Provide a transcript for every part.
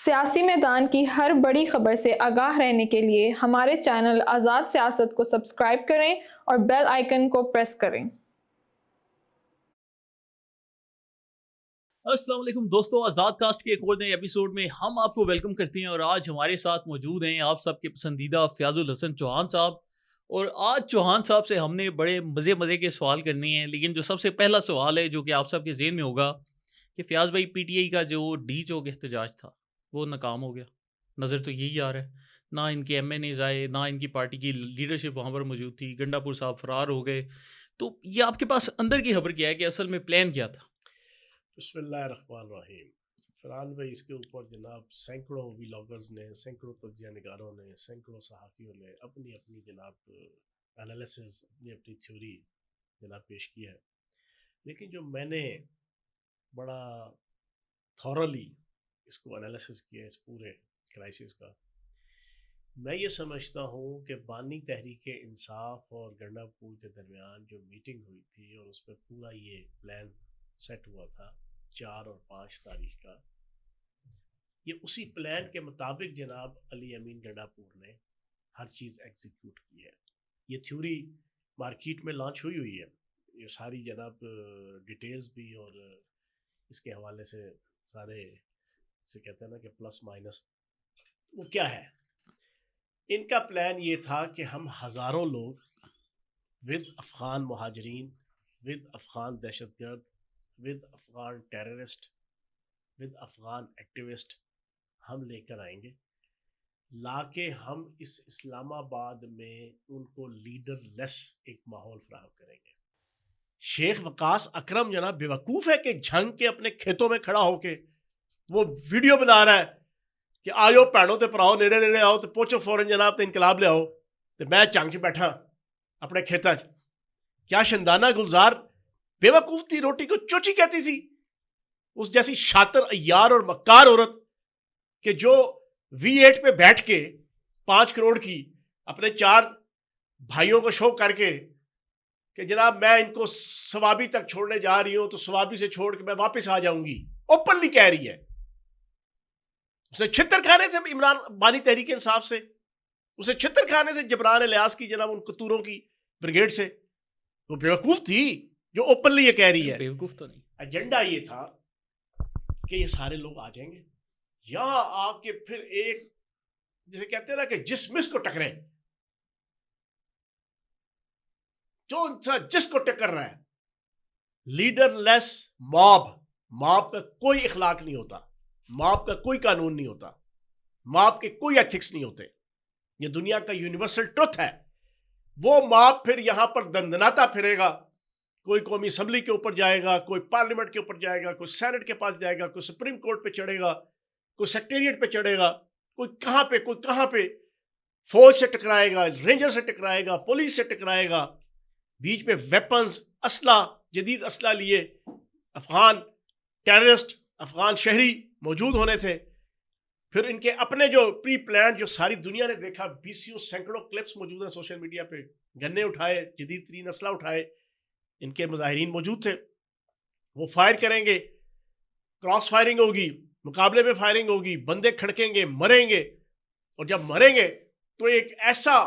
سیاسی میدان کی ہر بڑی خبر سے آگاہ رہنے کے لیے ہمارے چینل آزاد سیاست کو سبسکرائب کریں اور بیل آئیکن کو پریس کریں۔ السلام علیکم دوستو، آزاد کاسٹ کے ایک اور نئے ایپیسوڈ میں ہم آپ کو ویلکم کرتے ہیں، اور آج ہمارے ساتھ موجود ہیں آپ سب کے پسندیدہ فیاض الحسن چوہان صاحب۔ اور آج چوہان صاحب سے ہم نے بڑے مزے کے سوال کرنے ہیں، لیکن جو سب سے پہلا سوال ہے جو کہ آپ سب کے ذہن میں ہوگا کہ فیاض بھائی پی ٹی آئی کا جو ڈی چوک احتجاج تھا وہ ناکام ہو گیا، نظر تو یہی آ رہا ہے، نہ ان کے ایم این ایز آئے، نہ ان کی پارٹی کی لیڈرشپ وہاں پر موجود تھی، گنڈا پور صاحب فرار ہو گئے۔ تو یہ آپ کے پاس اندر کی خبر کیا ہے کہ اصل میں پلان کیا تھا؟ بسم اللہ الرحمن الرحیم۔ فرحان بھائی، اس کے اوپر جناب سینکڑوں ویلاگرز نے، سینکڑوں تجزیہ نگاروں نے، سینکڑوں صحافیوں نے اپنی اپنی جناب انالیسز، اپنی تھیوری جناب پیش کی ہے، لیکن جو میں نے بڑا تھورلی اس کو انالیسز کیا ہے اس پورے کرائسس کا، میں یہ سمجھتا ہوں کہ بانی تحریک انصاف اور گنڈا پور کے درمیان جو میٹنگ ہوئی تھی اور اس پہ پورا یہ پلان سیٹ ہوا تھا 4 اور 5 تاریخ کا، یہ اسی پلان کے مطابق جناب علی امین گنڈا پور نے ہر چیز ایگزیکیوٹ کی ہے۔ یہ تھیوری مارکیٹ میں لانچ ہوئی ہے، یہ ساری جناب ڈیٹیلز بھی اور اس کے حوالے سے سارے سے کہتے ہیں نا کہ پلس مائنس وہ کیا ہے۔ ان کا پلان یہ تھا کہ ہم ہزاروں لوگ ود افغان مہاجرین، ود افغان دہشت گرد، with Afghan terrorist, with Afghan activist ہم لے کر آئیں گے، لا کے ہم اس اسلام آباد میں ان کو لیڈر لیس ایک ماحول فراہم کریں گے۔ شیخ وقاص اکرم جناب بیوقوف ہے کہ جھنگ کے اپنے کھیتوں میں کھڑا ہو کے وہ ویڈیو بنا رہا ہے کہ آؤ پیڑوں تے پراؤ، نیڑے نیڑے آؤ تو پوچھو فورن جناب تے انقلاب لے آؤ، تو میں جھنگ چ بیٹھا اپنے کھیتاں چ۔ کیا شندانہ گلزار بے وقوف تھی، روٹی کو چوچی کہتی تھی، اس جیسی شاطر عیار اور مکار عورت کہ جو V8 پہ بیٹھ کے 5 کروڑ کی اپنے 4 بھائیوں کو شو کر کے کہ جناب میں ان کو ثوابی تک چھوڑنے جا رہی ہوں تو ثوابی سے چھوڑ کے میں واپس آ جاؤں گی، اوپنلی کہہ رہی ہے۔ اسے چھتر کھانے سے عمران بانی تحریک انصاف سے، اسے چھتر کھانے سے جبران الیاس کی جناب ان کتوروں کی بریگیڈ سے، وہ بیوقوف تھی جو اوپنلی یہ کہہ رہی ہے۔ بیوقوف تو نہیں، ایجنڈا یہ تھا کہ یہ سارے لوگ آ جائیں گے، یہاں آ کے پھر ایک جسے کہتے ہیں نا کہ جس مس کو ٹکرے، جو جس کو ٹکر رہا ہے، لیڈر لیس ماب کا کوئی اخلاق نہیں ہوتا، ماب کا کوئی قانون نہیں ہوتا، ماب کے کوئی ایتھکس نہیں ہوتے، یہ دنیا کا یونیورسل ٹروتھ ہے۔ وہ ماب پھر یہاں پر دندناتا پھرے گا، کوئی قومی اسمبلی کے اوپر جائے گا، کوئی پارلیمنٹ کے اوپر جائے گا، کوئی سینٹ کے پاس جائے گا، کوئی سپریم کورٹ پہ چڑھے گا، کوئی سیکریٹریٹ پہ چڑھے گا، کوئی کہاں پہ فوج سے ٹکرائے گا، رینجر سے ٹکرائے گا، پولیس سے ٹکرائے گا، بیچ میں ویپنز، اسلحہ، جدید اسلحہ لیے افغان ٹیررسٹ، افغان شہری موجود ہونے تھے۔ پھر ان کے اپنے جو پری پلان جو ساری دنیا نے دیکھا، 20 سینکڑوں کلپس موجود ہیں سوشل میڈیا پہ، گنے اٹھائے، جدید ترین اسلحہ اٹھائے، ان کے مظاہرین موجود تھے۔ وہ فائر کریں گے، کراس فائرنگ ہوگی، مقابلے میں فائرنگ ہوگی، بندے کھڑکیں گے، مریں گے، اور جب مریں گے تو ایک ایسا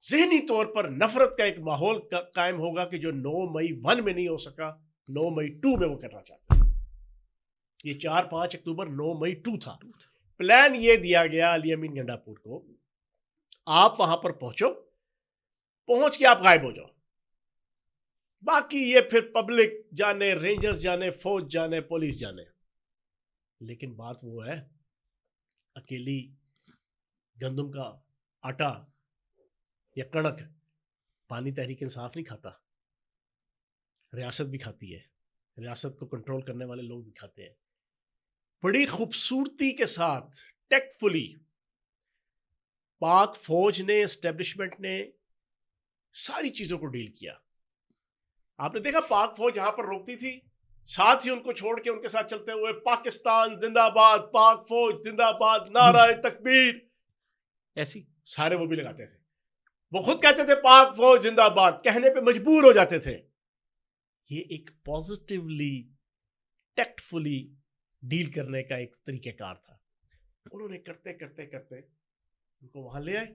ذہنی طور پر نفرت کا ایک ماحول قائم ہوگا کہ جو 9 مئی 1 میں نہیں ہو سکا، 9 مئی 2 میں وہ کرنا چاہتے ہیں۔ یہ 4-5 اکتوبر 9 مئی 2 تھا۔ پلان یہ دیا گیا علی امین گنڈا پور کو، آپ وہاں پر پہنچ کے آپ غائب ہو جاؤ، باقی یہ پھر پبلک جانے، رینجرز جانے، فوج جانے، پولیس جانے۔ لیکن بات وہ ہے، اکیلی گندم کا آٹا یا کڑک بانی تحریک انصاف نہیں کھاتا، ریاست بھی کھاتی ہے، ریاست کو کنٹرول کرنے والے لوگ بھی کھاتے ہیں۔ بڑی خوبصورتی کے ساتھ ٹیکٹفلی پاک فوج نے، اسٹیبلشمنٹ نے ساری چیزوں کو ڈیل کیا۔ آپ نے دیکھا پاک فوج یہاں پر روکتی تھی، ساتھ ہی ان کو چھوڑ کے ان کے ساتھ چلتے ہوئے پاکستان زندہ باد، پاک فوج زندہ باد، نعرہ تکبیر، ایسی سارے وہ بھی لگاتے تھے۔ وہ خود کہتے تھے پاک فوج زندہ باد، کہنے پہ مجبور ہو جاتے تھے۔ یہ ایک پازیٹیولی ٹیکٹفلی ڈیل کرنے کا ایک طریقہ کار تھا. انہوں نے کرتے کرتے کرتے ان کو وہاں لے آئے.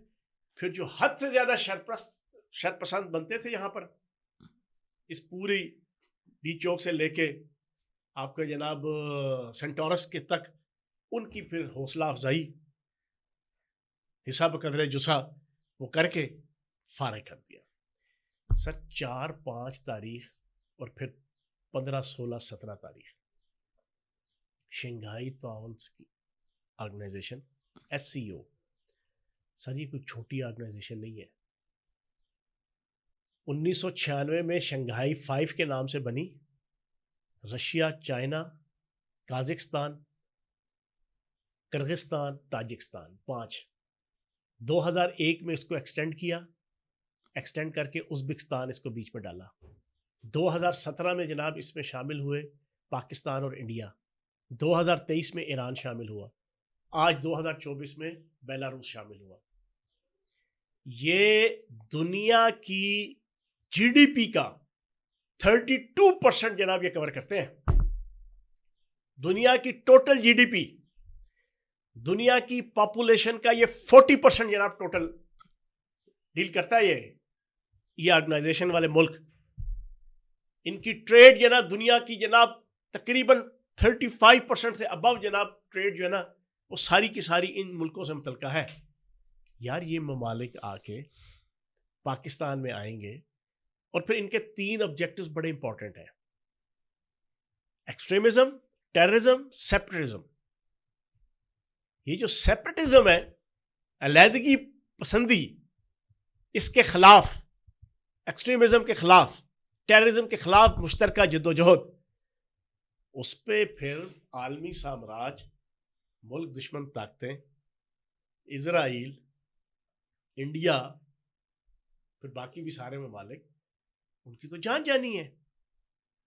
پھر جو حد سے زیادہ شر پسند بنتے تھے یہاں پر اس پوری ڈی چوک سے لے کے آپ کا جناب سینٹورس کے تک, ان کی پھر حوصلہ افزائی حساب قدر جسا وہ کر کے فارغ کر دیا. سر 4-5 تاریخ اور پھر 15-16-17 تاریخ شنگھائی تعاون آرگنائزیشن SCO, سر یہ کوئی چھوٹی آرگنائزیشن نہیں ہے. 1996 میں شنگھائی 5 کے نام سے بنی. Russia, China, Kazakhstan, Kyrgyzstan, Tajikistan 5. 2001 میں اس کو ایکسٹینڈ کر کے ازبکستان اس کو بیچ میں ڈالا. 2017 میں جناب اس میں شامل ہوئے پاکستان اور انڈیا. 2023 میں ایران شامل ہوا. آج 2024 میں بیلاروس شامل ہوا. یہ دنیا کی GDP کا 32% جناب یہ کور کرتے ہیں. دنیا کی ٹوٹل GDP, دنیا کی پاپولیشن کا یہ 40% جناب ٹوٹل ڈیل کرتا ہے یہ آرگنائزیشن والے ملک. ان کی ٹریڈ جو ہے نا دنیا کی جناب تقریباً 35% سے ابو جناب ٹریڈ جو ہے نا وہ ساری کی ساری ان ملکوں سے متعلقہ ہے. یار یہ ممالک آ کے پاکستان میں آئیں گے اور پھر ان کے 3 آبجیکٹیوز بڑے امپورٹنٹ ہیں: ایکسٹریمزم, ٹیررزم, سیپریٹزم. یہ جو سیپریٹزم ہے, علیحدگی پسندی, اس کے خلاف, ایکسٹریمزم کے خلاف, ٹیررزم کے خلاف مشترکہ جدوجہد, اس پہ پھر عالمی سامراج, ملک دشمن طاقتیں, اسرائیل, انڈیا, پھر باقی بھی سارے ممالک, ان کی تو جان جانی ہے.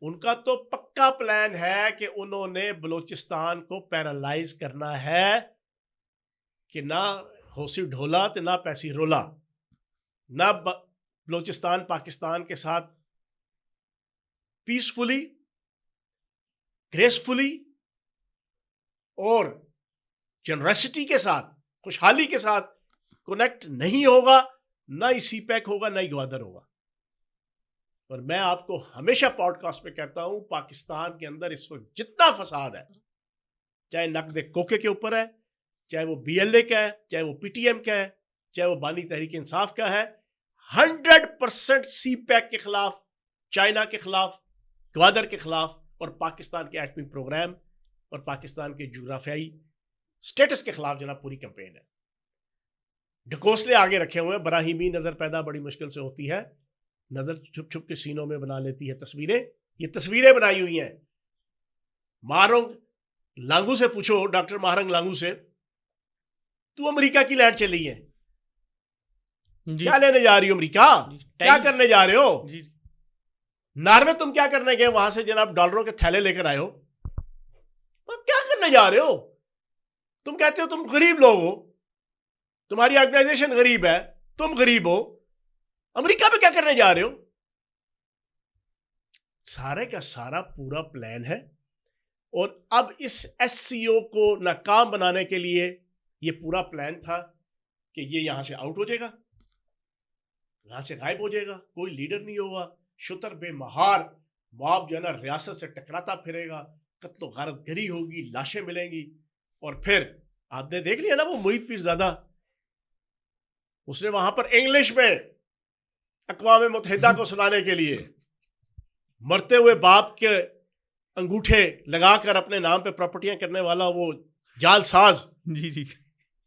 ان کا تو پکا پلان ہے کہ انہوں نے بلوچستان کو پیرالائز کرنا ہے کہ نہ ہوسی ڈھولا تو نہ پیسی رولا, نہ بلوچستان پاکستان کے ساتھ پیسفلی, گریسفلی اور جنریسٹی کے ساتھ, خوشحالی کے ساتھ کنیکٹ نہیں ہوگا. نہ ہی سی پیک ہوگا, نہ ہی گوادر ہوگا. اور میں آپ کو ہمیشہ پوڈ کاسٹ پہ کہتا ہوں, پاکستان کے اندر اس وقت جتنا فساد ہے, چاہے نقد کوکے کے اوپر ہے, چاہے وہ BLA کا ہے, چاہے وہ PTM کا ہے, چاہے وہ بانی تحریک انصاف کا ہے, 100% سی پیک کے خلاف, چائنا کے خلاف, گوادر کے خلاف اور پاکستان کے ایٹمی پروگرام اور پاکستان کے جغرافیائی سٹیٹس کے خلاف جناب پوری کیمپین ہے. ڈھکوسلے آگے رکھے ہوئے ہیں. براہیمی نظر پیدا بڑی مشکل سے ہوتی ہے, نظر چھپ چھپ کے سینوں میں بنا لیتی ہے تصویریں. یہ تصویریں بنائی ہوئی ہیں. ماہرنگ لانگو سے پوچھو, ڈاکٹر ماہرنگ لانگو سے, تو امریکہ کی لینڈ چلی ہے, کیا لینے جا رہی ہو امریکہ, کیا کرنے جا رہے ہو؟ ناروے تم کیا کرنے گئے وہاں سے جناب ڈالروں کے تھیلے لے کر آئے ہو, کیا کرنے جا رہے ہو؟ تم کہتے ہو تم غریب لوگ ہو, تمہاری آرگنائزیشن غریب ہے, تم غریب ہو, امریکہ میں کیا کرنے جا رہے ہو؟ سارے کا سارا پورا پلان ہے. اور اب اس SCO کو ناکام بنانے کے لیے یہ پورا پلان تھا کہ یہ یہاں سے آؤٹ ہو جائے گا, یہاں سے غائب ہو جائے گا, کوئی لیڈر نہیں ہوگا, شتر بے مہار مواب جو ہے نا ریاست سے ٹکراتا پھرے گا, قتل و غارت گری ہوگی, لاشیں ملیں گی. اور پھر آپ نے دیکھ لیا نا وہ محیط پیرزادہ, اس نے وہاں پر انگلش میں اقوام متحدہ کو سنانے کے لیے مرتے ہوئے باپ کے انگوٹھے لگا کر اپنے نام پہ پراپرٹیاں کرنے والا وہ جال ساز, جی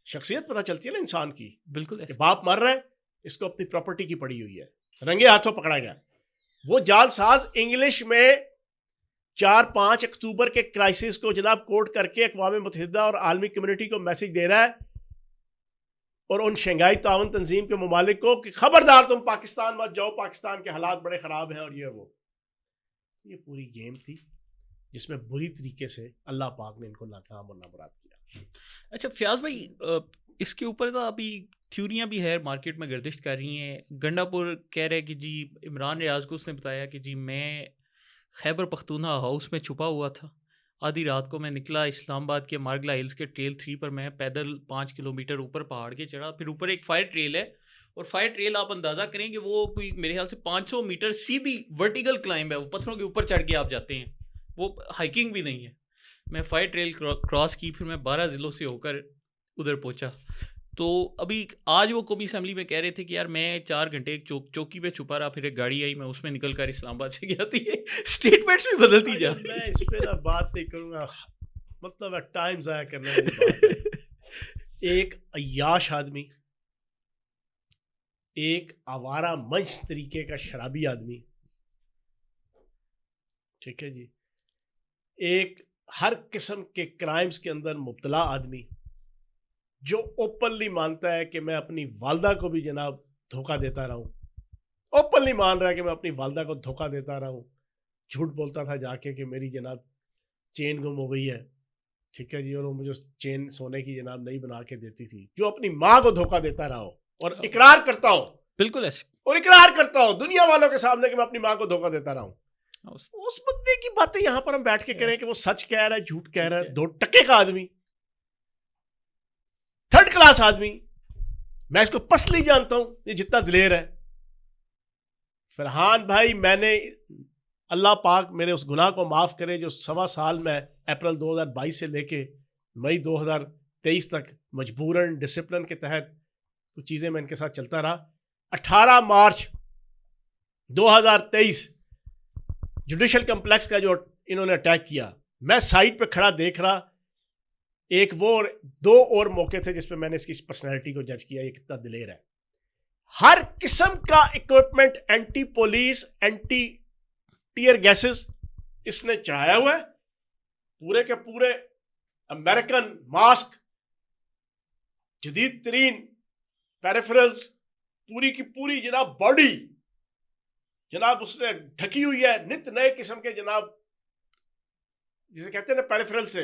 شخصیت پتہ چلتی ہے نا انسان کی, بالکل. کہ باپ مر رہا ہے, اس کو اپنی پراپرٹی کی پڑی ہوئی ہے, رنگے ہاتھوں پکڑا گیا. وہ جال ساز انگلش میں 4-5 اکتوبر کے کرائسس کو جناب کوٹ کر کے اقوام متحدہ اور عالمی کمیونٹی کو میسج دے رہا ہے, اور ان شنگھائی تعاون تنظیم کے ممالک کو کہ خبردار تم پاکستان مت جاؤ, پاکستان کے حالات بڑے خراب ہیں, اور یہ پوری گیم تھی جس میں بری طریقے سے اللہ پاک نے ان کو ناکام اور نامراد کیا. اچھا فیاض بھائی, اس کے اوپر تو ابھی تھیوریاں بھی ہے مارکیٹ میں گردش کر رہی ہیں. گنڈا پور کہہ رہے کہ جی عمران ریاض کو اس نے بتایا کہ جی میں خیبر پختونخوا ہاؤس میں چھپا ہوا تھا, آدھی رات کو میں نکلا اسلام آباد کے مارگلا ہلز کے ٹریل 3 پر، میں پیدل 5 کلومیٹر اوپر پہاڑ کے چڑھا. پھر اوپر ایک فائر ٹریل ہے، اور فائر ٹریل آپ اندازہ کریں کہ وہ کوئی میرے خیال سے 500 میٹر سیدھی ورٹیکل کلائمب ہے، وہ پتھروں کے اوپر چڑھ کے آپ جاتے ہیں، وہ ہائکنگ بھی نہیں ہے. میں فائر ٹریل کراس کی، پھر میں 12 ضلعوں سے ہو کر ادھر پہنچا. تو ابھی آج وہ قومی اسمبلی میں کہہ رہے تھے کہ یار میں 4 گھنٹے ایک چوکی پہ چھپا رہا، پھر ایک گاڑی آئی، میں اس میں نکل کر اسلام آباد سے گیا. تھی اسٹیٹمنٹس بھی بدلتی جا رہی. میں اس پہ بات نہیں کروں گا، مطلب ٹائم ضائع کرنے والی بات ہے. ایک عیاش آدمی، ایک آوارہ منچ طریقے کا شرابی آدمی، ٹھیک ہے جی، ایک ہر قسم کے کرائمز کے اندر مبتلا آدمی جو اوپنلی مانتا ہے کہ میں اپنی والدہ کو بھی جناب دھوکہ دیتا رہا ہوں، اوپنلی مان رہا ہے کہ میں اپنی والدہ کو دھوکہ دیتا رہا ہوں. جھوٹ بولتا تھا جا کے کہ میری جناب چین گم ہو گئی ہے، ٹھیک ہے جی، اور وہ مجھے چین سونے کی جناب نہیں بنا کے دیتی تھی. جو اپنی ماں کو دھوکہ دیتا رہا ہو اور اقرار کرتا ہو، بالکل ایسے، اور اقرار کرتا ہو دنیا والوں کے سامنے کہ میں اپنی ماں کو دھوکہ دیتا رہا ہوں، اس بندے کی باتیں یہاں پر ہم بیٹھ کے کریں کہ وہ سچ کہہ رہا ہے جھوٹ کہہ رہا ہے. 2 ٹکے کا آدمی، 3rd کلاس آدمی، میں اس کو پرسنلی جانتا ہوں یہ جتنا دلیر ہے. فرحان بھائی، میں نے اللہ پاک میرے اس گناہ کو معاف کرے جو 1.25 سال میں اپریل 2022 سے لے کے مئی 2023 تک مجبوراً ڈسپلن کے تحت کچھ چیزیں میں ان کے ساتھ چلتا رہا. 18 مارچ 2023 جوڈیشل کمپلیکس کا جو انہوں نے اٹیک کیا، میں سائٹ پہ کھڑا دیکھ رہا. ایک وہ اور 2 اور موقع تھے جس پہ میں نے اس کی پرسنالٹی کو جج کیا یہ کتنا دلیر ہے. ہر قسم کا equipment, anti police, anti tear gases اس نے چڑھایا ہوا ہے. پورے کے پورے امریکن ماسک، جدید ترین پیریفرلز، پوری کی پوری جناب باڈی جناب اس نے ڈھکی ہوئی ہے نت نئے قسم کے جناب جسے کہتے ہیں نا پیریفرل سے،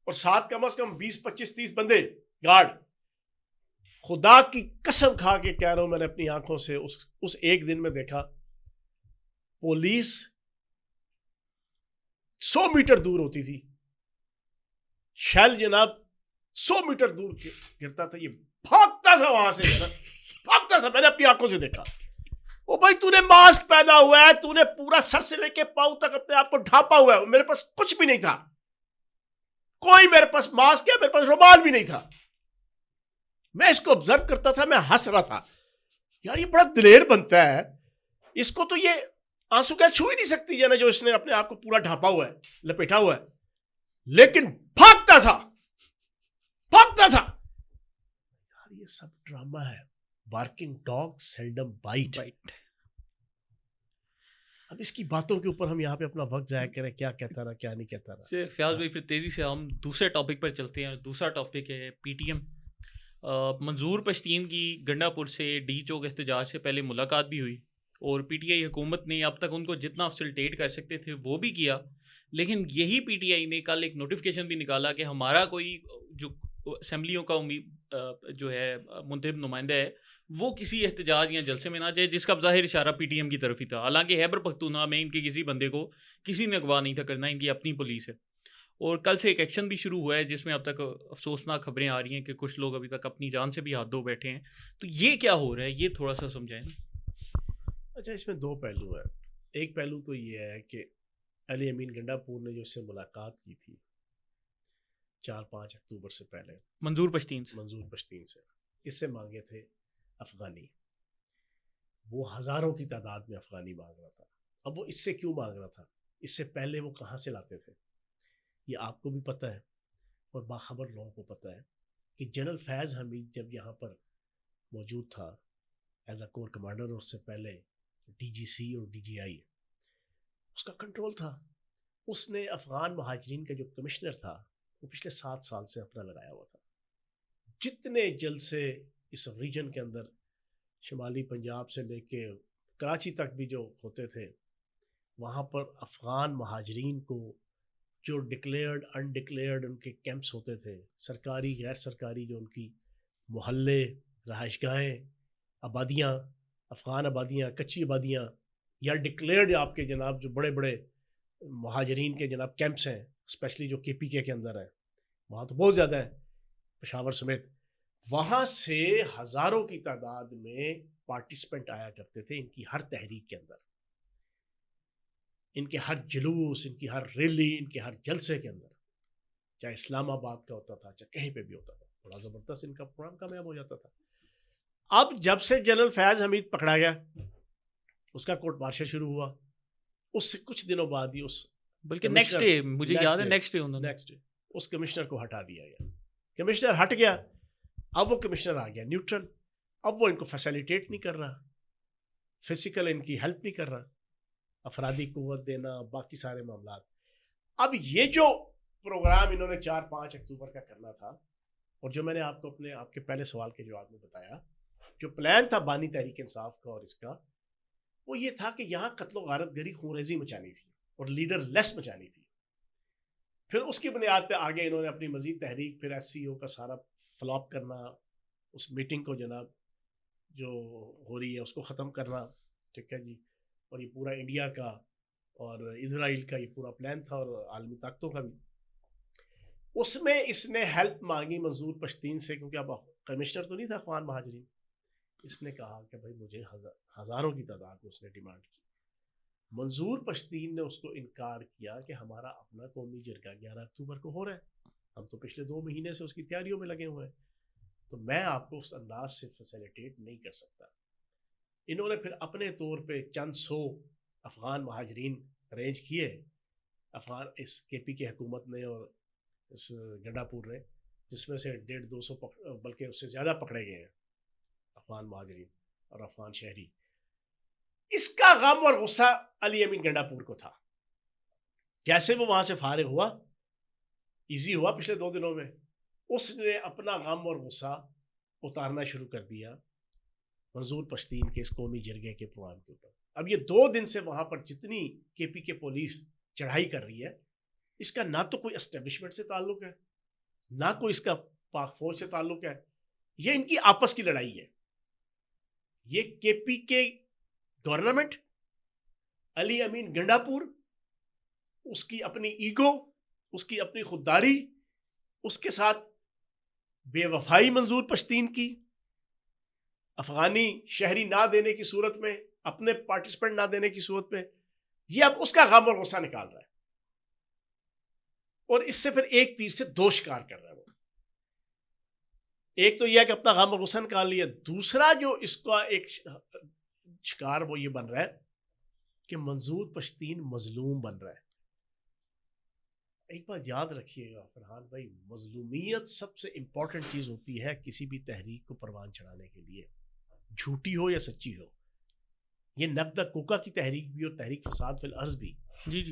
اور ساتھ کم از کم 20 25 30 بندے گارڈ. خدا کی قسم کھا کے کہہ رہا ہوں، میں نے اپنی آنکھوں سے اس ایک دن میں دیکھا پولیس 100 میٹر دور ہوتی تھی، شیل جناب 100 میٹر دور گرتا تھا، یہ بھاگتا تھا وہاں سے، بھاگتا تھا. میں نے اپنی آنکھوں سے دیکھا. او بھائی تو نے ماسک پہنا ہوا ہے، تو نے پورا سر سے لے کے پاؤں تک اپنے آپ کو ڈھانپا ہوا ہے. میرے پاس کچھ بھی نہیں تھا، کوئی میرے پاس ماسک ہے، میرے پاس رومال بھی نہیں تھا. میں اس کو آبزرو کرتا تھا، میں ہنس رہا تھا یار یہ بڑا دلیر بنتا ہے، اس کو تو یہ آنسو گیس چھو ہی نہیں سکتی ہے نا جو اس نے اپنے آپ کو پورا ڈھانپا ہوا ہے، لپیٹا ہوا ہے. لیکن بھاگتا تھا، بھاگتا تھا. یار یہ سب ڈرامہ ہے. Barking dog seldom byte. اب اس کی باتوں کے اوپر ہم یہاں پہ اپنا وقت ضائع کریں، کیا کہتا رہا کیا نہیں کہتا رہا. فیاض بھائی پھر تیزی سے ہم دوسرے ٹاپک پر چلتے ہیں. دوسرا ٹاپک ہے پی ٹی ایم. منظور پشتین کی گنڈا پور سے ڈی چوک احتجاج سے پہلے ملاقات بھی ہوئی، اور پی ٹی آئی حکومت نے اب تک ان کو جتنا فیسلٹیٹ کر سکتے تھے وہ بھی کیا. لیکن یہی پی ٹی آئی نے کل ایک نوٹیفیکیشن بھی نکالا کہ ہمارا کوئی جو اسمبلیوں کا جو ہے منتخب نمائندہ ہے وہ کسی احتجاج یا جلسے میں نہ جائے، جس کا ظاہر اشارہ پی ٹی ایم کی طرف ہی تھا. حالانکہ خیبر پختونخوا میں ان کے کسی بندے کو کسی نے اغوا نہیں تھا کرنا، ان کی اپنی پولیس ہے. اور کل سے ایک ایکشن بھی شروع ہوا ہے جس میں اب تک افسوسناک خبریں آ رہی ہیں کہ کچھ لوگ ابھی تک اپنی جان سے بھی ہاتھ دھو بیٹھے ہیں. تو یہ کیا ہو رہا ہے، یہ تھوڑا سا سمجھائیں. اچھا، اس میں 2 پہلو ہیں. ایک پہلو تو یہ ہے کہ علی امین گنڈا پور نے جو اس سے ملاقات کی تھی 4-5 اکتوبر سے پہلے منظور پشتین سے اس سے مانگے تھے افغانی. وہ ہزاروں کی تعداد میں افغانی مانگ رہا تھا. اب وہ اس سے کیوں مانگ رہا تھا، اس سے پہلے وہ کہاں سے لاتے تھے یہ آپ کو بھی پتہ ہے اور باخبر لوگوں کو پتہ ہے کہ جنرل فیض حمید جب یہاں پر موجود تھا ایز اے کور کمانڈر، اور اس سے پہلے ڈی جی سی اور ڈی جی آئی، اس کا کنٹرول تھا. اس نے افغان مہاجرین کا جو کمشنر تھا وہ پچھلے 7 سال سے اپنا لگایا ہوا تھا. جتنے جلسے اس ریجن کے اندر شمالی پنجاب سے لے کے کراچی تک بھی جو ہوتے تھے، وہاں پر افغان مہاجرین کو جو ڈکلیئرڈ انڈکلیئرڈ ان کے کیمپس ہوتے تھے، سرکاری غیر سرکاری جو ان کی محلے، رہائش گاہیں، آبادیاں، افغان آبادیاں، کچی آبادیاں، یا ڈکلیئرڈ آپ کے جناب جو بڑے بڑے مہاجرین کے جناب کیمپس ہیں، اسپیشلی جو KPK کے اندر ہے وہاں تو بہت زیادہ ہے, پشاور سمیت, وہاں سے ہزاروں کی تعداد میں پارٹیسپینٹ آیا کرتے تھے ان کی ہر تحریک کے اندر, ان کے ہر جلوس, ان کی ہر ریلی, ان کے ہر جلسے کے اندر, چاہے اسلام آباد کا ہوتا تھا چاہے کہیں پہ بھی ہوتا تھا, بڑا زبردست ان کا پروگرام کامیاب ہو جاتا تھا. اب جب سے جنرل فیاض حمید پکڑا گیا, اس کا کورٹ مارشل شروع ہوا, اس سے کچھ دنوں بعد ہی اس بلکہ نیکسٹ ڈے مجھے یاد ہے نیکسٹ ڈے اس کمشنر کو ہٹا دیا گیا. کمشنر ہٹ گیا, اب وہ کمشنر آ گیا نیوٹرل, اب وہ ان کو فیسیلیٹیٹ نہیں کر رہا, فزیکل ان کی ہیلپ نہیں کر رہا, افرادی قوت دینا, باقی سارے معاملات. اب یہ جو پروگرام انہوں نے 4-5 اکتوبر کا کرنا تھا, اور جو میں نے آپ کو آپ کے پہلے سوال کے جواب میں بتایا, جو پلان تھا بانی تحریک انصاف کا اور اس کا, وہ یہ تھا کہ یہاں قتل و غارت گری خونریزی مچانی تھی اور لیڈر لیس مچانی تھی. پھر اس کی بنیاد پہ آگے انہوں نے اپنی مزید تحریک, پھر SCO کا سارا فلاپ کرنا, اس میٹنگ کو جناب جو ہو رہی ہے اس کو ختم کرنا, ٹھیک ہے جی, اور یہ پورا انڈیا کا اور اسرائیل کا یہ پورا پلان تھا اور عالمی طاقتوں کا بھی. اس میں اس نے ہیلپ مانگی منظور پشتین سے, کیونکہ اب کمشنر تو نہیں تھا اخوان مہاجرین. اس نے کہا کہ بھائی مجھے ہزاروں کی تعداد میں اس نے ڈیمانڈ کی. منظور پشتین نے اس کو انکار کیا کہ ہمارا اپنا قومی جرگہ 11 اکتوبر کو ہو رہا ہے, ہم تو پچھلے 2 مہینے سے اس کی تیاریوں میں لگے ہوئے ہیں, تو میں آپ کو اس انداز سے فیسیلیٹیٹ نہیں کر سکتا. انہوں نے پھر اپنے طور پہ چند 100 افغان مہاجرین ارینج کیے, افغان اس KPK حکومت نے اور اس گنڈا پور نے, جس میں سے 150-200 بلکہ اس سے زیادہ پکڑے گئے ہیں افغان مہاجرین اور افغان شہری. اس کا غم اور غصہ علی امین گنڈا پور کو تھا. جیسے وہ وہاں سے فارغ ہوا, ایزی ہوا پچھلے 2 دنوں میں, اس نے اپنا غم اور غصہ اتارنا شروع کر دیا منظور پشتین کے اس قومی جرگے کے پروگرام کے اوپر. اب یہ 2 دن سے وہاں پر جتنی KPK پولیس چڑھائی کر رہی ہے, اس کا نہ تو کوئی اسٹیبلشمنٹ سے تعلق ہے, نہ کوئی اس کا پاک فوج سے تعلق ہے, یہ ان کی آپس کی لڑائی ہے. یہ KPK گورنمنٹ, علی امین گنڈا پور, اس کی اپنی ایگو, اس کی اپنی خودداری, اس کے ساتھ بے وفائی منظور پشتین کی, افغانی شہری نہ دینے کی صورت میں, اپنے پارٹیسپینٹ نہ دینے کی صورت میں, یہ اب اس کا غم اور غصہ نکال رہا ہے, اور اس سے پھر ایک تیر سے 2 شکار کر رہا ہے. وہ ایک تو یہ ہے کہ اپنا غم اور غصہ نکال لیا, دوسرا جو اس کا ایک شکار وہ یہ بن رہا ہے کہ منظور پشتین مظلوم بن رہا ہے. ایک بات یاد رکھیے گا فرحان بھائی, مظلومیت سب سے امپورٹنٹ چیز ہوتی ہے کسی بھی تحریک کو پروان چڑھانے کے لیے, جھوٹی ہو یا سچی ہو. یہ نقد کوکا کی تحریک بھی اور تحریک فساد فی الارض بھی,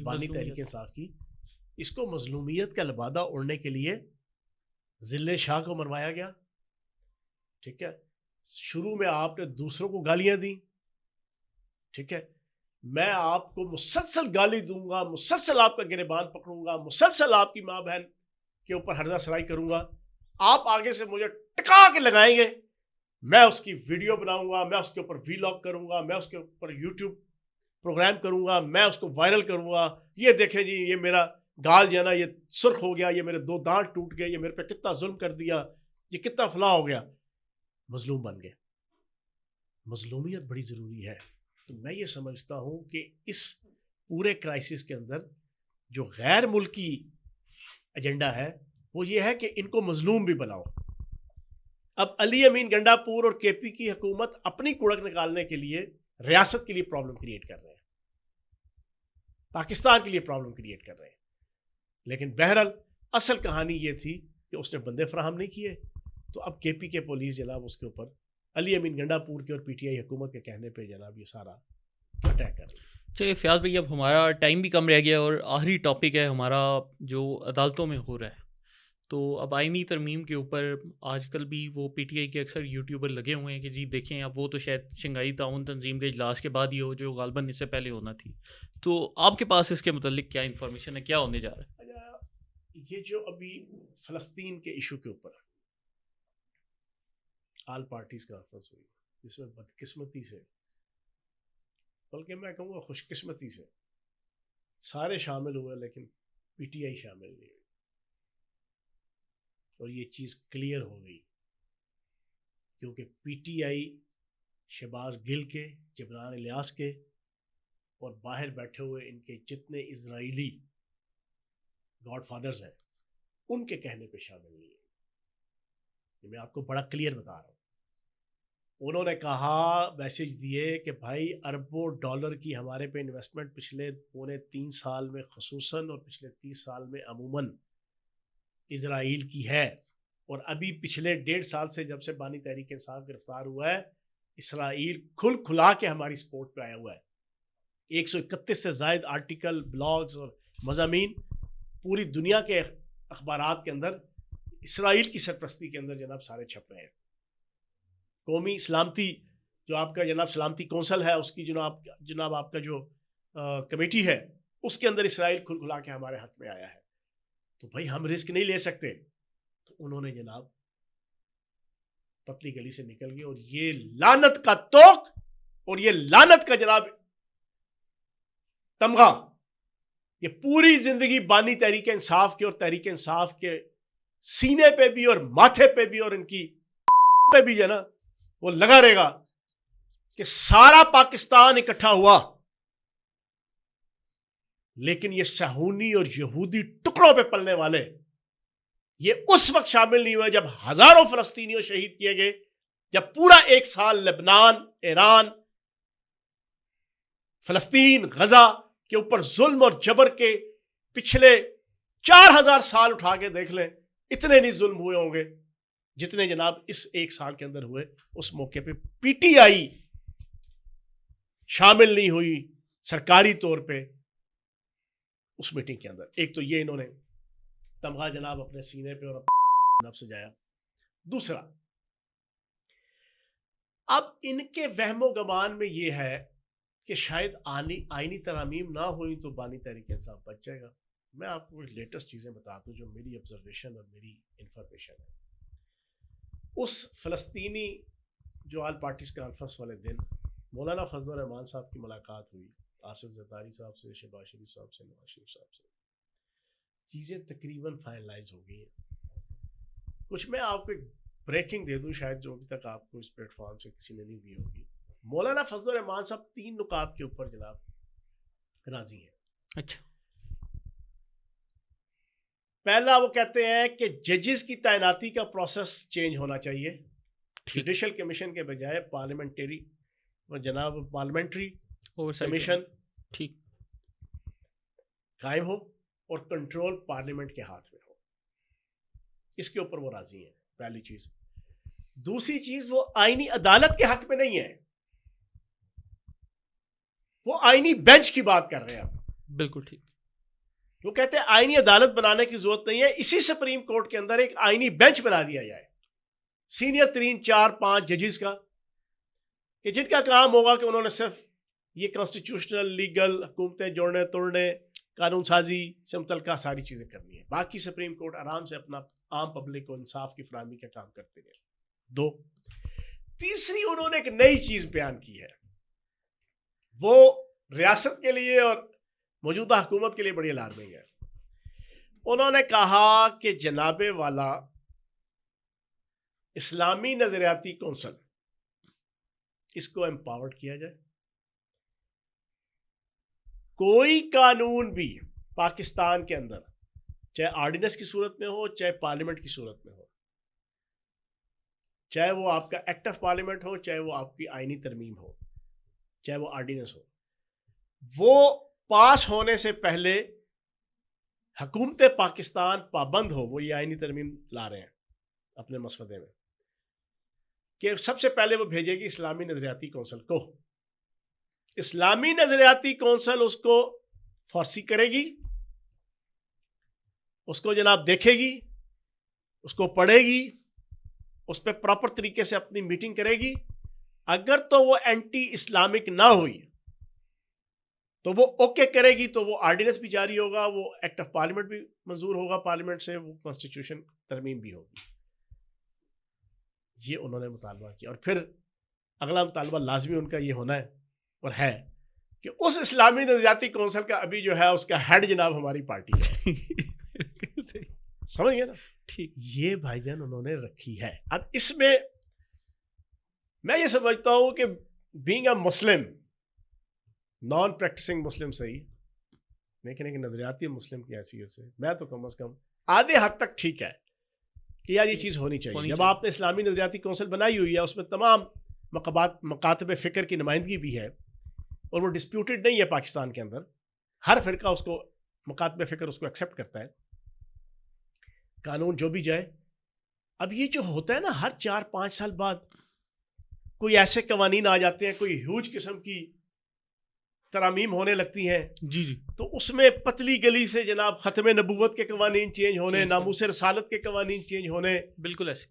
بانی تحریک انصاف کی, اس کو مظلومیت کا لبادہ اوڑھنے کے لیے ذل شاہ کو مروایا گیا. ٹھیک ہے, شروع میں آپ نے دوسروں کو گالیاں دیں, ٹھیک ہے, میں آپ کو مسلسل گالی دوں گا, مسلسل آپ کا گریبان پکڑوں گا, مسلسل آپ کی ماں بہن کے اوپر ہرزہ سرائی کروں گا, آپ آگے سے مجھے ٹکا کے لگائیں گے, میں اس کی ویڈیو بناؤں گا, میں اس کے اوپر ویلاگ کروں گا, میں اس کے اوپر یوٹیوب پروگرام کروں گا, میں اس کو وائرل کروں گا. یہ دیکھیں جی, یہ میرا گال جو ہے نا یہ سرخ ہو گیا, یہ میرے 2 دانت ٹوٹ گئے, یہ میرے پہ کتنا ظلم کر دیا, یہ کتنا فلاں ہو گیا. مظلوم بن گئے. مظلومیت بڑی ضروری ہے. تو میں یہ سمجھتا ہوں کہ اس پورے کرائسس کے اندر جو غیر ملکی ایجنڈا ہے وہ یہ ہے کہ ان کو مظلوم بھی بناؤ. اب علی امین گنڈا پور اور KP کی حکومت اپنی کڑک نکالنے کے لیے ریاست کے لیے پرابلم کریٹ کر رہے ہیں, پاکستان کے لیے پرابلم کریٹ کر رہے ہیں. لیکن بہرحال اصل کہانی یہ تھی کہ اس نے بندے فراہم نہیں کیے, تو اب KPK پولیس جناب اس کے اوپر علی امین گنڈا پور کے اور PTI حکومت کے کہنے پہ جناب یہ سارا اٹیک کر رہی ہے. چلیے فیاض بھائی, اب ہمارا ٹائم بھی کم رہ گیا اور آخری ٹاپک ہے ہمارا جو عدالتوں میں ہو رہا ہے. تو اب آئینی ترمیم کے اوپر آج کل بھی وہ PTI کے اکثر یوٹیوبر لگے ہوئے ہیں کہ جی دیکھیں اب وہ تو شاید شنگھائی تعاون تنظیم کے اجلاس کے بعد ہی ہو جو غالباً اس سے پہلے ہونا تھی. تو آپ کے پاس اس کے متعلق کیا انفارمیشن ہے, کیا ہونے جا رہا ہے؟ یہ جو ابھی فلسطین کے ایشو کے اوپر آل پارٹیز کانفرنس ہوئی, جس میں بدقسمتی سے, بلکہ میں کہوں گا خوش قسمتی سے, سارے شامل ہوئے, لیکن پی ٹی آئی شامل نہیں ہوئی، اور یہ چیز کلیئر ہو گئی کیونکہ پی ٹی آئی شہباز گل کے، جبران الیاس کے اور باہر بیٹھے ہوئے ان کے جتنے اسرائیلی گاڈ فادرز ہیں ان کے کہنے پہ شامل نہیں ہے. یہ میں آپ کو بڑا کلیئر بتا رہا ہوں. انہوں نے کہا، میسج دیے کہ بھائی اربوں ڈالر کی ہمارے پہ انویسٹمنٹ پچھلے 3 سال میں خصوصاً اور پچھلے 30 سال میں عموماً اسرائیل کی ہے، اور ابھی پچھلے 1.5 سال سے جب سے بانی تحریک انصاف گرفتار ہوا ہے، اسرائیل کھلا کے ہماری سپورٹ پہ آیا ہوا ہے. 131 سے زائد آرٹیکل، بلاگز اور مضامین پوری دنیا کے اخبارات کے اندر اسرائیل کی سرپرستی کے اندر جناب سارے چھپ رہے ہیں. قومی سلامتی جو آپ کا جناب سلامتی کونسل ہے، اس کی جناب آپ کا جو کمیٹی ہے، اس کے اندر اسرائیل کھلا کے ہمارے حق میں آیا ہے. تو بھائی ہم رسک نہیں لے سکتے. تو انہوں نے جناب پتلی گلی سے نکل گئے، اور یہ لعنت کا توق اور یہ لعنت کا جناب تمغہ یہ پوری زندگی بانی تحریک انصاف کے اور تحریک انصاف کے سینے پہ بھی اور ماتھے پہ بھی اور ان کی پہ بھی جو ہے نا وہ لگا رہے گا کہ سارا پاکستان اکٹھا ہوا، لیکن یہ صہیونی اور یہودی ٹکڑوں پہ پلنے والے یہ اس وقت شامل نہیں ہوئے جب ہزاروں فلسطینیوں شہید کیے گئے، جب پورا 1 سال لبنان، ایران، فلسطین، غزہ کے اوپر ظلم اور جبر کے پچھلے 4000 سال اٹھا کے دیکھ لیں، اتنے نہیں ظلم ہوئے ہوں گے جتنے جناب اس 1 سال کے اندر ہوئے. اس موقع پہ پی ٹی آئی شامل نہیں ہوئی سرکاری طور پہ اس میٹنگ کے اندر. ایک تو یہ انہوں نے تمغہ جناب اپنے سینے پہ اور جناب سجایا. دوسرا، اب ان کے وہم و گمان میں یہ ہے کہ شاید آئینی ترامیم نہ ہوئی تو بانی تحریک انصاف بچ جائے گا. میں آپ کو کچھ لیٹسٹ چیزیں بتاتا ہوں جو میری آبزرویشن اور میری انفارمیشن ہے. اس فلسطینی جو آل پارٹیز کانفرنس والے دن مولانا فضل الرحمان صاحب کی ملاقات ہوئی آصف زرداری صاحب سے، شہباز شریف صاحب سے، نواز شریف صاحب سے. چیزیں تقریباً فائنلائز ہو گئی ہیں. کچھ میں آپ کو ایک بریکنگ دے دوں شاید جو ابھی تک آپ کو اس پلیٹ فارم سے کسی نے نہیں دی ہوگی. مولانا فضل الرحمان صاحب 3 نکات کے اوپر جناب راضی ہیں. اچھا. پہلا، وہ کہتے ہیں کہ ججز کی تعیناتی کا پروسیس چینج ہونا چاہیے. جوڈیشل کمیشن کے بجائے پارلیمنٹری کمیشن ٹھیک قائم ہو اور کنٹرول پارلیمنٹ کے ہاتھ میں ہو. اس کے اوپر وہ راضی ہیں، پہلی چیز. دوسری چیز، وہ آئینی عدالت کے حق میں نہیں ہے، وہ آئینی بینچ کی بات کر رہے ہیں. بالکل ٹھیک. وہ کہتے ہیں آئینی عدالت بنانے کی ضرورت نہیں ہے، اسی سپریم کورٹ کے اندر ایک آئینی بینچ بنا دیا جائے سینئر ترین 4-5 ججز کا، کہ جن کا کام ہوگا کہ انہوں نے صرف یہ کانسٹیٹیوشنل، لیگل، حکومتیں جوڑنے توڑنے، قانون سازی سے متعلقہ ساری چیزیں کرنی ہے. باقی سپریم کورٹ آرام سے اپنا عام پبلک کو انصاف کی فراہمی کا کام کرتے رہے. 2، تیسری انہوں نے ایک نئی چیز بیان کی ہے، وہ ریاست کے لیے اور موجودہ حکومت کے لیے بڑی الارمنگ ہے. انہوں نے کہا کہ جناب والا اسلامی نظریاتی کونسل اس کو امپاورڈ کیا جائے. کوئی قانون بھی پاکستان کے اندر چاہے آرڈیننس کی صورت میں ہو، چاہے پارلیمنٹ کی صورت میں ہو، چاہے وہ آپ کا ایکٹ آف پارلیمنٹ ہو، چاہے وہ آپ کی آئینی ترمیم ہو، چاہے وہ آرڈیننس ہو، وہ پاس ہونے سے پہلے حکومت پاکستان پابند ہو. وہ یہ آئینی ترمیم لا رہے ہیں اپنے مسودے میں کہ سب سے پہلے وہ بھیجے گی اسلامی نظریاتی کونسل کو. اسلامی نظریاتی کونسل اس کو فارسی کرے گی، اس کو جناب دیکھے گی، اس کو پڑھے گی، اس پہ پراپر طریقے سے اپنی میٹنگ کرے گی. اگر تو وہ اینٹی اسلامک نہ ہوئی تو وہ اوکے کرے گی، تو وہ آرڈیننس بھی جاری ہوگا، وہ ایکٹ آف پارلیمنٹ بھی منظور ہوگا پارلیمنٹ سے، وہ کانسٹیٹیوشن ترمیم بھی ہوگی. یہ انہوں نے مطالبہ کیا. اور پھر اگلا مطالبہ لازمی ان کا یہ ہونا ہے اور ہے کہ اس اسلامی نظریاتی کونسل کا ابھی جو ہے اس کا ہیڈ جناب ہماری پارٹی ہے. سمجھ گئے نا؟ ٹھیک. یہ بھائی جان انہوں نے رکھی ہے. اب اس میں یہ سمجھتا ہوں کہ being a Muslim, non practising Muslim صحیح, لیکن ایک نظریاتی مسلم کی حیثیت سے میں تو کم از کم آدھے حد تک ٹھیک ہے کہ یار یہ چیز ہونی چاہیے. جب آپ نے اسلامی نظریاتی کونسل بنائی ہوئی ہے, اس میں تمام مکاتب فکر کی نمائندگی بھی ہے اور وہ ڈسپیوٹڈ نہیں ہے پاکستان کے اندر, ہر فرقہ اس کو مکاتب فکر اس کو ایکسیپٹ کرتا ہے, قانون جو بھی جائے. اب یہ جو ہوتا ہے نا ہر 4-5 سال بعد کوئی ایسے قوانین آ جاتے ہیں, کوئی ہیوج قسم کی ترامیم ہونے لگتی ہیں, جی جی, تو اس میں پتلی گلی سے جناب ختم نبوت کے قوانین چینج ہونے, ناموس رسالت کے قوانین چینج ہونے, بالکل ایسے,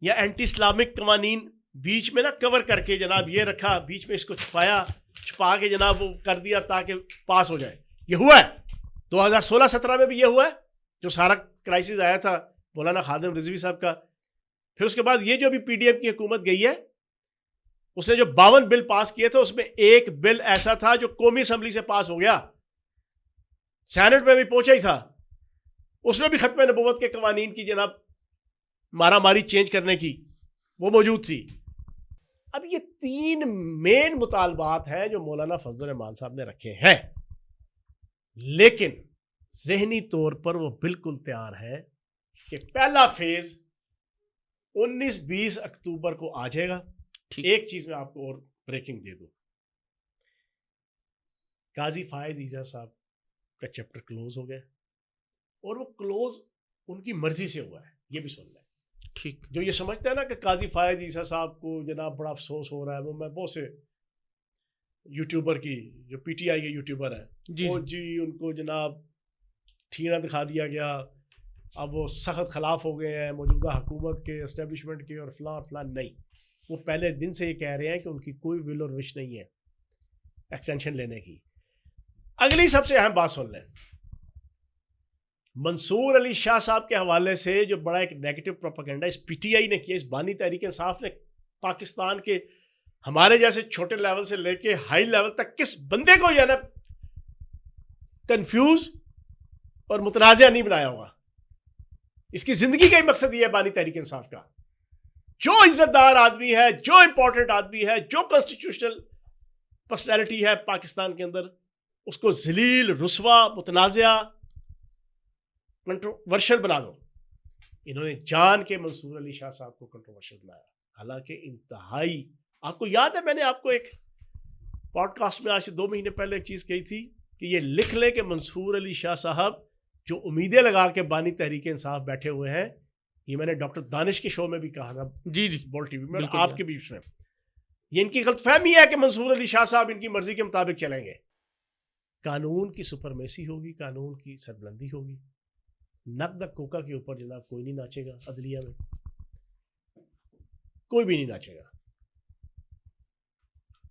یا اینٹی اسلامک قوانین بیچ میں نا کور کر کے جناب یہ رکھا, بیچ میں اس کو چھپا کے جناب وہ کر دیا تاکہ پاس ہو جائے. یہ ہوا ہے 2016-17 میں بھی یہ ہوا ہے جو سارا کرائسس آیا تھا مولانا خادم رضوی صاحب کا. پھر اس کے بعد یہ جو بھی پی ڈی ایم کی حکومت گئی ہے, اس نے جو 52 بل پاس کیے تھے, اس میں ایک بل ایسا تھا جو قومی اسمبلی سے پاس ہو گیا, سینٹ میں بھی پہنچا ہی تھا, اس میں بھی ختم نبوت کے قوانین کی جناب مارا ماری چینج کرنے کی وہ موجود تھی. اب یہ 3 مین مطالبات ہیں جو مولانا فضل الرحمان صاحب نے رکھے ہیں, لیکن ذہنی طور پر وہ بالکل تیار ہے کہ پہلا فیز 19-20 اکتوبر کو آ جائے گا. ایک چیز میں آپ کو اور بریکنگ دے دوں, قاضی فائز عیسیٰ صاحب کا چیپٹر کلوز ہو گیا, اور وہ کلوز ان کی مرضی سے ہوا ہے, یہ بھی سن لیں. ٹھیک. جو یہ سمجھتا ہے نا کہ قاضی فائز عیسیٰ صاحب کو جناب بڑا افسوس ہو رہا ہے, وہ میں بہت سے یوٹیوبر کی جو پی ٹی آئی کے یوٹیوبر ہیں جی ان کو جناب ٹھینا دکھا دیا گیا, اب وہ سخت خلاف ہو گئے ہیں موجودہ حکومت کے, اسٹیبلشمنٹ کے, اور فلاں نہیں. وہ پہلے دن سے یہ کہہ رہے ہیں کہ ان کی کوئی ول اور وش نہیں ہے ایکسٹینشن لینے کی. اگلی سب سے اہم بات سن لیں, منصور علی شاہ صاحب کے حوالے سے جو بڑا ایک نیگیٹو پروپیگنڈا اس پی ٹی آئی نے کیا, اس بانی تحریک انصاف نے پاکستان کے ہمارے جیسے چھوٹے لیول سے لے کے ہائی لیول تک کس بندے کو جو ہے نا کنفیوز اور متنازع نہیں بنایا ہوگا. اس کی زندگی کا ہی مقصد یہ ہے بانی تحریک انصاف کا, جو عزت دار آدمی ہے, جو امپورٹنٹ آدمی ہے, جو کانسٹیٹیوشنل پرسنالٹی ہے پاکستان کے اندر, اس کو ذلیل, رسوا, متنازع, کنٹروورشل بنا دو. انہوں نے جان کے منصور علی شاہ صاحب کو کنٹروورشل بنایا, حالانکہ انتہائی. آپ کو یاد ہے میں نے آپ کو ایک پوڈ کاسٹ میں آج سے 2 مہینے پہلے ایک چیز کہی تھی کہ یہ لکھ لیں کہ منصور علی شاہ صاحب جو امیدیں لگا کے بانی تحریک انصاف بیٹھے ہوئے ہیں, یہ میں نے ڈاکٹر دانش کے شو میں بھی کہا تھا, جی بول ٹی وی میں, آپ کے بیچ میں, یہ ان کی غلط فہمی ہے کہ منصور علی شاہ صاحب ان کی مرضی کے مطابق چلیں گے. قانون کی سپرمیسی ہوگی, قانون کی سربلندی ہوگی. نقد کوکا کے اوپر جناب کوئی نہیں ناچے گا, عدلیہ میں کوئی بھی نہیں ناچے گا,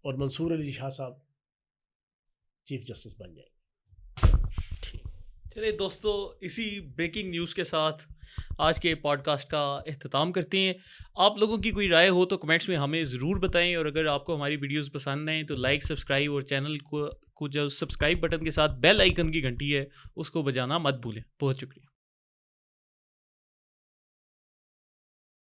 اور منصور علی شاہ صاحب چیف جسٹس بن جائیں گے. چلے دوستو, اسی بریکنگ نیوز کے ساتھ آج کے پوڈ کاسٹ کا اختتام کرتے ہیں. آپ لوگوں کی کوئی رائے ہو تو کمنٹس میں ہمیں ضرور بتائیں, اور اگر آپ کو ہماری ویڈیوز پسند آئیں تو لائک, سبسکرائب, اور چینل کو جو سبسکرائب بٹن کے ساتھ بیل آئیکن کی گھنٹی ہے اس کو بجانا مت بھولیں. بہت شکریہ.